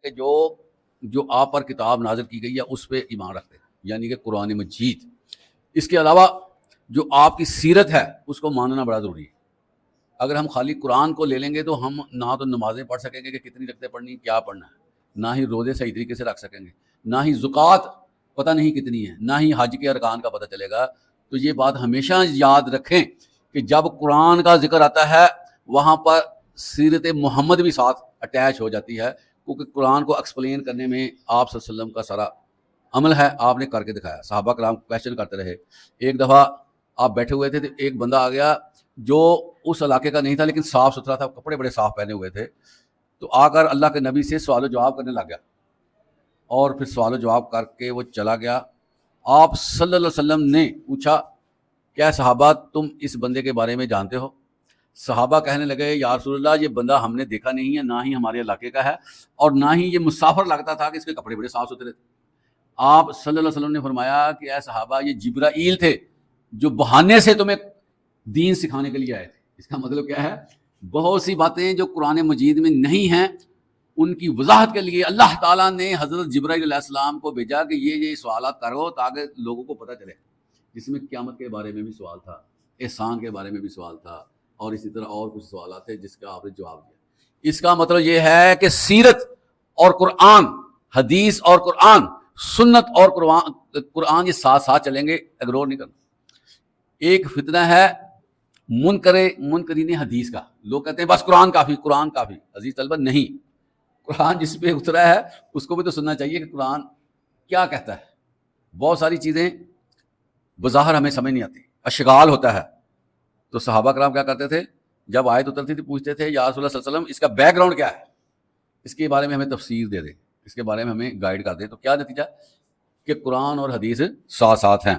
کہ جو آپ پر کتاب نازل کی گئی ہے اس پہ ایمان رکھتے ہیں، یعنی کہ قرآن مجید۔ اس کے علاوہ جو آپ کی سیرت ہے اس کو ماننا بڑا ضروری ہے۔ اگر ہم خالی قرآن کو لے لیں گے تو ہم نہ تو نمازیں پڑھ سکیں گے کہ کتنی رکھتے پڑھنی، کیا پڑھنا ہے، نہ ہی روزے صحیح طریقے سے رکھ سکیں گے، نہ ہی زکوٰۃ پتہ نہیں کتنی ہے، نہ ہی حج کے ارکان کا پتہ چلے گا۔ تو یہ بات ہمیشہ یاد رکھیں کہ جب قرآن کا ذکر آتا ہے وہاں پر سیرت محمد بھی ساتھ اٹیچ ہو جاتی ہے، کیونکہ قرآن کو ایکسپلین کرنے میں آپ صلی اللہ علیہ وسلم کا سارا عمل ہے، آپ نے کر کے دکھایا۔ صحابہ کرام کویشچن کرتے رہے۔ ایک دفعہ آپ بیٹھے ہوئے تھے تو ایک بندہ آ گیا جو اس علاقے کا نہیں تھا لیکن صاف ستھرا تھا، کپڑے بڑے صاف پہنے ہوئے تھے، تو آ کر اللہ کے نبی سے سوال و جواب کرنے لگ گیا، اور پھر سوال و جواب کر کے وہ چلا گیا۔ آپ صلی اللہ علیہ وسلم نے پوچھا، کیا صحابہ تم اس بندے کے بارے میں جانتے ہو؟ صحابہ کہنے لگے، یا رسول اللہ یہ بندہ ہم نے دیکھا نہیں ہے، نہ ہی ہمارے علاقے کا ہے، اور نہ ہی یہ مسافر لگتا تھا کہ اس کے کپڑے بڑے صاف ستھرے تھے۔ آپ صلی اللہ علیہ وسلم نے فرمایا کہ اے صحابہ یہ جبرائیل تھے جو بہانے سے تمہیں دین سکھانے کے لیے آئے تھے۔ اس کا مطلب کیا ہے؟ بہت سی باتیں جو قرآن مجید میں نہیں ہیں ان کی وضاحت کے لیے اللہ تعالیٰ نے حضرت جبرائیل علیہ السلام کو بھیجا کہ یہ سوالات کرو تاکہ لوگوں کو پتہ چلے، جس میں قیامت کے بارے میں بھی سوال تھا، احسان کے بارے میں بھی سوال تھا، اور اسی طرح اور کچھ سوالات تھے جس کا آپ نے جواب دیا۔ اس کا مطلب یہ ہے کہ سیرت اور قرآن، حدیث اور قرآن، سنت اور قرآن یہ ساتھ ساتھ چلیں گے، اگنور نہیں کرنا۔ ایک فتنہ ہے منکرین حدیث کا، لوگ کہتے ہیں بس قرآن کافی، قرآن کافی۔ عزیز طلبہ نہیں، قرآن جس پہ اترا ہے اس کو بھی تو سننا چاہیے کہ قرآن کیا کہتا ہے۔ بہت ساری چیزیں بظاہر ہمیں سمجھ نہیں آتی، اشغال ہوتا ہے۔ تو صحابہ کرام کیا کرتے تھے؟ جب آیت اترتی تھی پوچھتے تھے، یا رسول اللہ صلی اللہ علیہ وسلم اس کا بیک گراؤنڈ کیا ہے، اس کے بارے میں ہمیں تفسیر دے دیں، اس کے بارے میں ہمیں گائیڈ کر دیں۔ تو کیا نتیجہ کہ قرآن اور حدیث ساتھ ساتھ ہیں۔